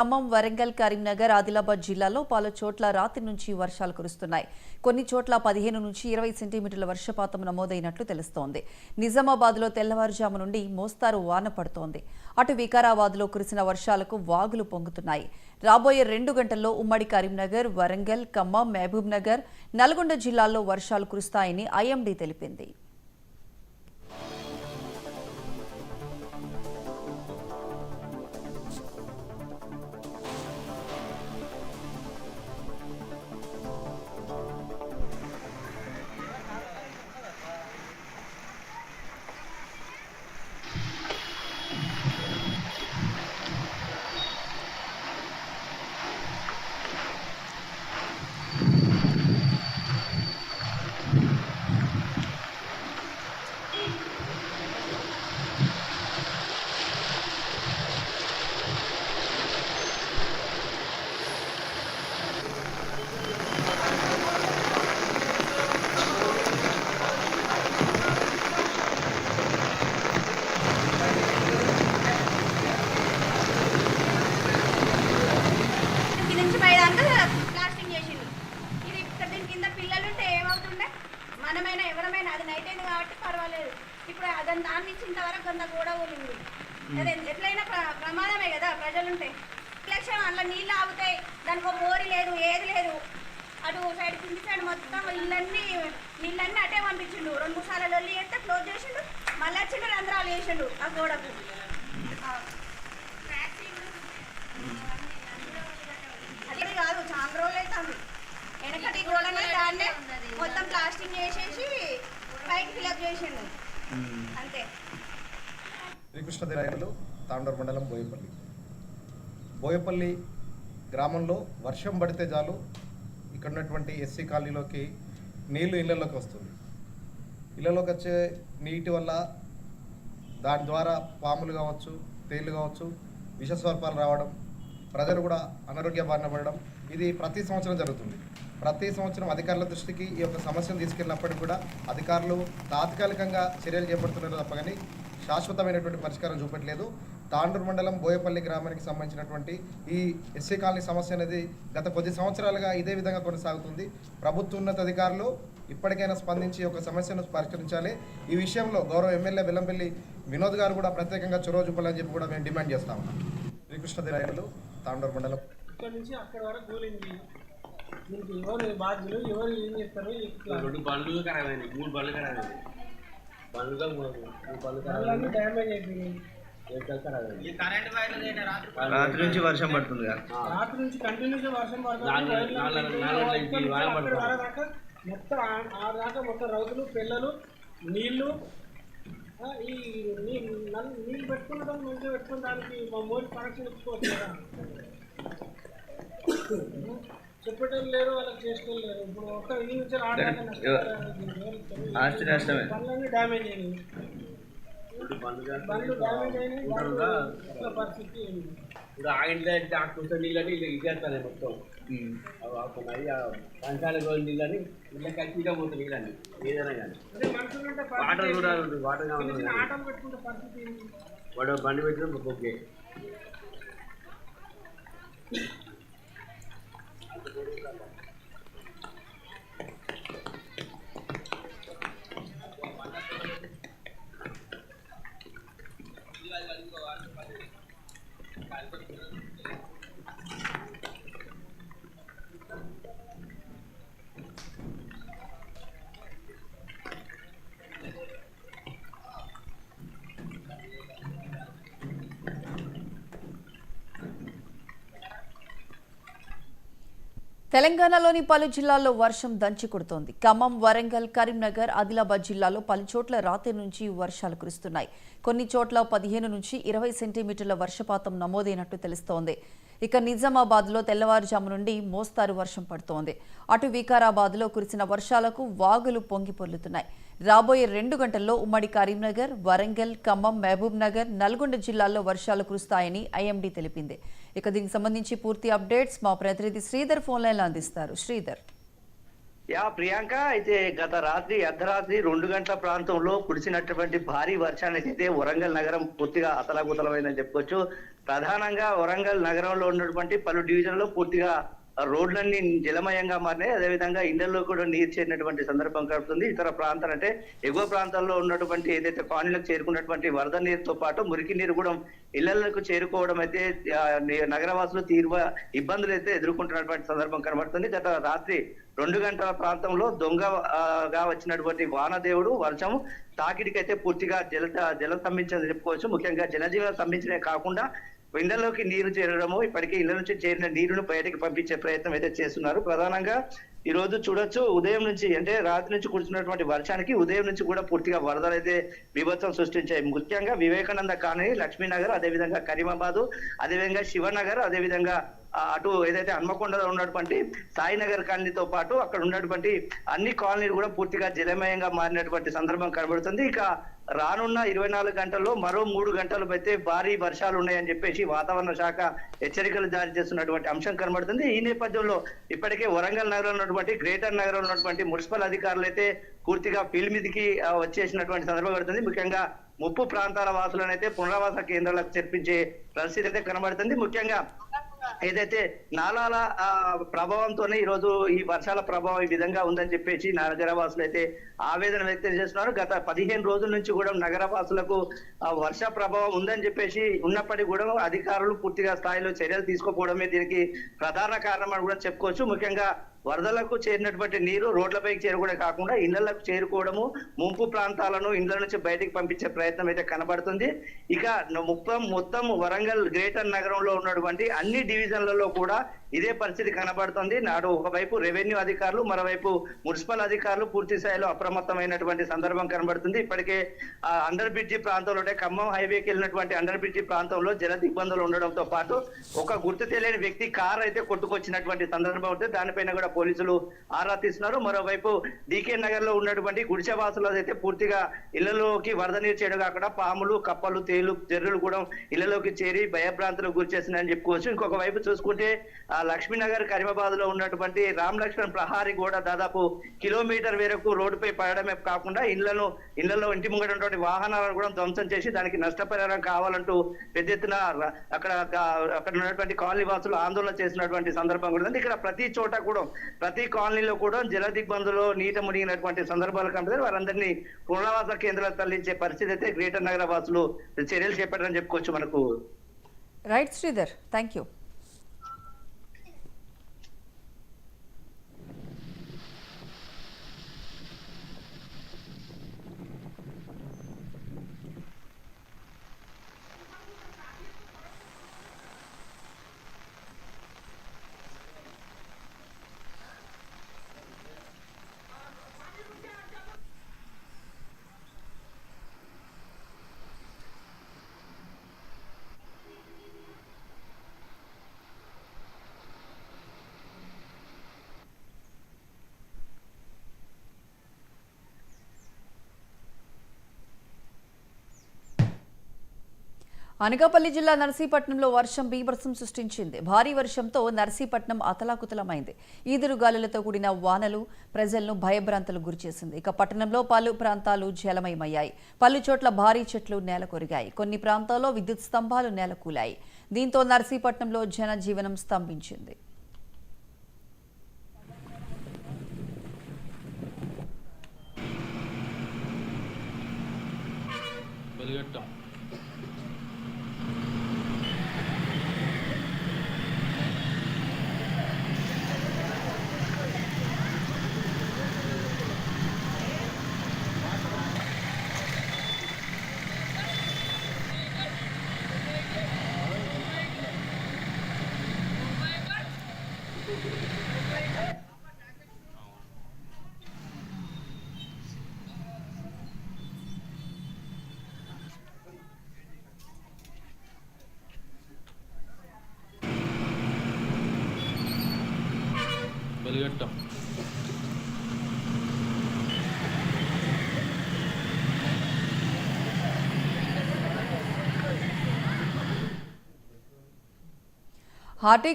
ఖమ్మం, వరంగల్, కరీంనగర్, ఆదిలాబాద్ జిల్లాలో పలు చోట్ల రాత్రి నుంచి వర్షాలు కురుస్తున్నాయి. కొన్ని చోట్ల 15 నుంచి 20 సెంటీమీటర్ల వర్షపాతం నమోదైనట్లు తెలుస్తోంది. నిజామాబాద్లో తెల్లవారుజాము నుండి మోస్తారు వాన పడుతోంది. అటు వికారాబాద్లో కురిసిన వర్షాలకు వాగులు పొంగుతున్నాయి. రాబోయే 2 గంటల్లో ఉమ్మడి కరీంనగర్, వరంగల్, ఖమ్మం, మహబూబ్ నగర్, నల్గొండ జిల్లాల్లో వర్షాలు కురుస్తాయని ఐఎండీ తెలిపింది. మనమైనా ఎవరమైనా అది నైట్ అయింది కాబట్టి పర్వాలేదు. ఇప్పుడు దాన్ని నుంచి ఇంతవరకు కొంత కూడా ఊరింది. అదే ఎట్లయినా ప్రమాదమే కదా ప్రజలుంటే. లక్ష్యం అందులో నీళ్ళు ఆగుతాయి, దానికి ఒక బోరి లేదు, ఏది లేదు. అటు సైడ్ కింది సైడ్ మొత్తం నీళ్ళన్నీ అటే పంపించిండు. 2-3 సార్లు లొల్లి చేస్తే క్లోజ్ చేసిండు, మళ్ళీ వచ్చిండు రంధ్రాలు వేసిండు ఆ గోడకు. అది కాదు, చాలా రోజులు అవుతుంది. వెనకటి గోడనే దాన్నే మొత్తం ప్లాస్టింగ్ చేసేసి పైకి ఫిల్అప్ చేసిండు అంతే. శ్రీకృష్ణదేవరాయలు, తాండూరు మండలం, బోయపల్లి గ్రామంలో వర్షం పడితే చాలు ఇక్కడ ఉన్నటువంటి ఎస్సీ కాలనీలోకి నీళ్లు ఇళ్లలోకి వస్తుంది. ఇళ్లలోకి వచ్చే నీటి వల్ల దాని ద్వారా పాములు కావచ్చు, తేళ్లు కావచ్చు, విషస్వల్పాలు రావడం, ప్రజలు కూడా అనారోగ్య బారిన పడడం ఇది ప్రతి సంవత్సరం జరుగుతుంది. ప్రతి సంవత్సరం అధికారుల దృష్టికి ఈ యొక్క సమస్యను తీసుకెళ్ళినప్పటికీ కూడా అధికారులు తాత్కాలికంగా చర్యలు చేపడుతున్నారు తప్ప కానీ శాశ్వతమైనటువంటి పరిష్కారం చూపట్లేదు. తాండూరు మండలం బోయపల్లి గ్రామానికి సంబంధించినటువంటి ఈ ఎస్సీ కాలనీ సమస్య అనేది గత కొద్ది సంవత్సరాలుగా ఇదే విధంగా కొనసాగుతుంది. ప్రభుత్వ ఉన్నతాధికారులు ఇప్పటికైనా స్పందించి ఒక సమస్యను పరిష్కరించాలి. ఈ విషయంలో గౌరవ ఎమ్మెల్యే బెల్లంపల్లి వినోద్ గారు కూడా ప్రత్యేకంగా చొరవ చూపాలని చెప్పి కూడా మేము డిమాండ్ చేస్తా ఉన్నాం. శ్రీకృష్ణదేవరాయలు, తాండూరు మండలం. ఇక్కడ నుంచి అక్కడ వరకు కూలింది. మీకు ఎవరు బాధ్యులు, ఎవరు ఏం చేస్తారు? 2 బండ్లు ఖరాబ్ అయినాయి, 3 బండ్లు ఖరాబ్ అయినాయి. బండ్లు డ్యామేజ్ అయిపోయినాయి. రాత్రి నుంచి వర్షం పడుతుంది, రాత్రి నుంచి కంటిన్యూస్గా వర్షం పడుతుంది. మొత్తం ఆ దాకా మొత్తం రైతులు, పిల్లలు, నీళ్లు, ఈ నీళ్ళు పెట్టుకున్న మంచిగా పెట్టుకున్న దానికి మా మోడీ కనెక్షన్ ఇచ్చుకోవచ్చు కదా. చెప్పటం లేరు, వాళ్ళకి చేసుకో లేరు. ఇప్పుడు ఒక్క ఈ నుంచి పనులన్నీ డ్యామేజ్ అయినాయి, బండ్లు డ్యామేజ్ అయినాయి. పరిస్థితి ఇప్పుడు ఆగింటే కూర్చొని నీళ్ళని ఇచ్చేస్తాను మొత్తం. పంచాల రోజు నీళ్ళని ఇళ్ళ కలిసిగా పోతుంది నీళ్ళని ఏదైనా కానీ. వాటర్ కూడా వాటర్ ఆటలు పెట్టుకుంటే పరిస్థితి వాడు బండి పెట్టిన ఓకే. తెలంగాణలోని పలు జిల్లాల్లో వర్షం దంచి కొడుతోంది. ఖమ్మం, వరంగల్, కరీంనగర్, ఆదిలాబాద్ జిల్లాలో పలు చోట్ల రాత్రి నుంచి వర్షాలు కురుస్తున్నాయి. కొన్ని చోట్ల 15 నుంచి 20 సెంటీమీటర్ల వర్షపాతం నమోదైనట్టు తెలుస్తోంది. ఇక నిజామాబాద్లో తెల్లవారుజాము నుండి మోస్తారు వర్షం పడుతోంది. అటు వికారాబాద్లో కురిసిన వర్షాలకు వాగులు పొంగి పొర్లుతున్నాయి. రాబోయే 2 గంటల్లో ఉమ్మడి కరీంనగర్, వరంగల్, ఖమ్మం, మహబూబ్ నగర్, నల్గొండ జిల్లాల్లో వర్షాలు కురుస్తాయని ఐఎండీ తెలిపింది. ఇక దీనికి సంబంధించి పూర్తి అప్డేట్స్ మా ప్రతినిధి శ్రీధర్ ఫోన్ లైన్లో అందిస్తారు. శ్రీధర్. ప్రియాంక అయితే గత రాత్రి అర్ధరాత్రి 2 గంటల ప్రాంతంలో కురిసినటువంటి భారీ వర్షానికి అయితే వరంగల్ నగరం పూర్తిగా అతలాకుతలమైందని చెప్పుకోవచ్చు. ప్రధానంగా వరంగల్ నగరంలో ఉన్నటువంటి పలు డివిజన్లో పూర్తిగా రోడ్లన్నీ జలమయంగా మారినాయి. అదేవిధంగా ఇళ్లలో కూడా నీరు చేరినటువంటి సందర్భం కలుగుతుంది. ఇతర ప్రాంతాలు అంటే ఎగువ ప్రాంతాల్లో ఉన్నటువంటి ఏదైతే కాలనీలకు చేరుకున్నటువంటి వరద నీరుతో పాటు మురికి నీరు కూడా ఇళ్లకు చేరుకోవడం అయితే నగరవాసులు తీవ్ర ఇబ్బందులు అయితే ఎదుర్కొంటున్నటువంటి సందర్భం కనబడుతుంది. గత రాత్రి 2 గంటల ప్రాంతంలో దొంగగా వచ్చినటువంటి వానదేవుడు వర్షం తాకిడికైతే పూర్తిగా జల స్తంభించని చెప్పుకోవచ్చు. ముఖ్యంగా జనజీవనం స్తంభించడమే కాకుండా ఇళ్లలోకి నీరు చేరడము, ఇప్పటికే ఇళ్ల నుంచి చేరిన నీరును బయటకు పంపించే ప్రయత్నం అయితే చేస్తున్నారు. ప్రధానంగా ఈ రోజు చూడొచ్చు, ఉదయం నుంచి అంటే రాత్రి నుంచి కురిసినటువంటి వర్షానికి ఉదయం నుంచి కూడా పూర్తిగా వరదలు అయితే బీభత్సం సృష్టించాయి. ముఖ్యంగా వివేకానంద కాలనీ, లక్ష్మీనగర్, అదేవిధంగా కరీమాబాదు, అదేవిధంగా శివనగర్, అదేవిధంగా అటు ఏదైతే హన్మకొండలో ఉన్నటువంటి సాయినగర్ కాలనీతో పాటు అక్కడ ఉన్నటువంటి అన్ని కాలనీలు కూడా పూర్తిగా జలమయంగా మారినటువంటి సందర్భం కనబడుతుంది. ఇక రానున్న 24 గంటల్లో మరో 3 గంటలు అయితే భారీ వర్షాలు ఉన్నాయని చెప్పేసి వాతావరణ శాఖ హెచ్చరికలు జారీ చేస్తున్నటువంటి అంశం కనబడుతుంది. ఈ నేపథ్యంలో ఇప్పటికే వరంగల్ నగరంలో ఉన్నటువంటి గ్రేటర్ నగరంలో ఉన్నటువంటి మున్సిపల్ అధికారులు అయితే పూర్తిగా ఫీల్డ్ మీదకి వచ్చేసినటువంటి సందర్భం పడుతుంది. ముఖ్యంగా ముప్పు ప్రాంతాల వాసులను అయితే పునరావాస కేంద్రాలకు చేర్పించే పరిస్థితి అయితే కనబడుతుంది. ముఖ్యంగా ఏదైతే నాలాల ప్రభావంతోనే ఈ రోజు ఈ వర్షాల ప్రభావం ఈ విధంగా ఉందని చెప్పేసి నగరవాసులు అయితే ఆవేదన వ్యక్తం చేస్తున్నారు. గత 15 రోజుల నుంచి కూడా నగరవాసులకు వర్ష ప్రభావం ఉందని చెప్పేసి ఉన్నప్పటికీ కూడా అధికారులు పూర్తిగా స్థాయిలో చర్యలు తీసుకోకపోవడమే దీనికి ప్రధాన కారణం అని కూడా చెప్పుకోవచ్చు. ముఖ్యంగా వరదలకు చేరినటువంటి నీరు రోడ్లపైకి చేరుకోవడం కాకుండా ఇళ్లకు చేరుకోవడము, ముంపు ప్రాంతాలను ఇళ్ల నుంచి బయటికి పంపించే ప్రయత్నం అయితే కనబడుతుంది. ఇక మొత్తం వరంగల్ గ్రేటర్ నగరంలో ఉన్నటువంటి అన్ని డివిజన్లలో కూడా ఇదే పరిస్థితి కనబడుతుంది. నాడు ఒకవైపు రెవెన్యూ అధికారులు, మరోవైపు మున్సిపల్ అధికారులు పూర్తి స్థాయిలో అప్రమత్తమైనటువంటి సందర్భం కనబడుతుంది. ఇప్పటికే అండర్ బ్రిడ్జి ప్రాంతంలో అంటే ఖమ్మం హైవేకి వెళ్ళినటువంటి అండర్ బ్రిడ్జి ప్రాంతంలో జల దిగ్బంధులు ఉండడంతో పాటు ఒక గుర్తు తెలియని వ్యక్తి కారు అయితే కొట్టుకొచ్చినటువంటి సందర్భం ఉంటుంది. దానిపైన కూడా పోలీసులు ఆరా తీస్తున్నారు. మరోవైపు డీకే నగర్ లో ఉన్నటువంటి గుడిసెవాసులు అయితే పూర్తిగా ఇళ్లలోకి వరద నీరు చేయడం కాకుండా పాములు, కప్పలు, తేలు, జర్రులు కూడా ఇళ్లలోకి చేరి భయభ్రాంతులకు గురి చేస్తున్నాయని చెప్పుకోవచ్చు. ఇంకొక వైపు చూసుకుంటే లక్ష్మీనగర్, కరీమాబాద్ లో ఉన్నటువంటి రామ్ లక్ష్మణ్ ప్రహారీ గోడ దాదాపు కిలోమీటర్ వరకు రోడ్డుపై పడడమే కాకుండా ఇళ్లలో ఇంటి ముంగట ఉన్నటువంటి వాహనాలను కూడా ధ్వంసం చేసి దానికి నష్టపరిహారం కావాలంటూ పెద్ద ఎత్తున అక్కడ ఉన్నటువంటి కాలనీ వాసులు ఆందోళన చేసినటువంటి సందర్భం కూడా ఉంది. ఇక్కడ ప్రతి చోట కూడా ప్రతి కాలనీలో కూడా జల దిగ్బంధులో నీట మునిగినటువంటి సందర్భాలు కనబడుతుంది. వారందరినీ పునరావాస కేంద్రాలు తరలించే పరిస్థితి అయితే గ్రేటర్ నగర వాసులు చర్యలు చేపట్టారని చెప్పుకోవచ్చు. మనకు right Sridhar, thank you. Anakapalli జిల్లా నర్సీపట్నంలో వర్షం బీభత్సం సృష్టించింది. భారీ వర్షంతో నర్సీపట్నం అతలాకుతలమైంది. ఈదురుగాలులతో కూడిన వానలు ప్రజలను భయభ్రాంతులకు గురిచేసింది. ఇక పట్టణంలో పలు ప్రాంతాలు జలమయమయ్యాయి. పలు చోట్ల భారీ చెట్లు నేలకొరిగాయి. కొన్ని ప్రాంతాల్లో విద్యుత్ స్తంభాలు నేలకూలాయి. దీంతో నర్సీపట్నంలో జనజీవనం స్తంభించింది. వెలుగట్టం హార్టీ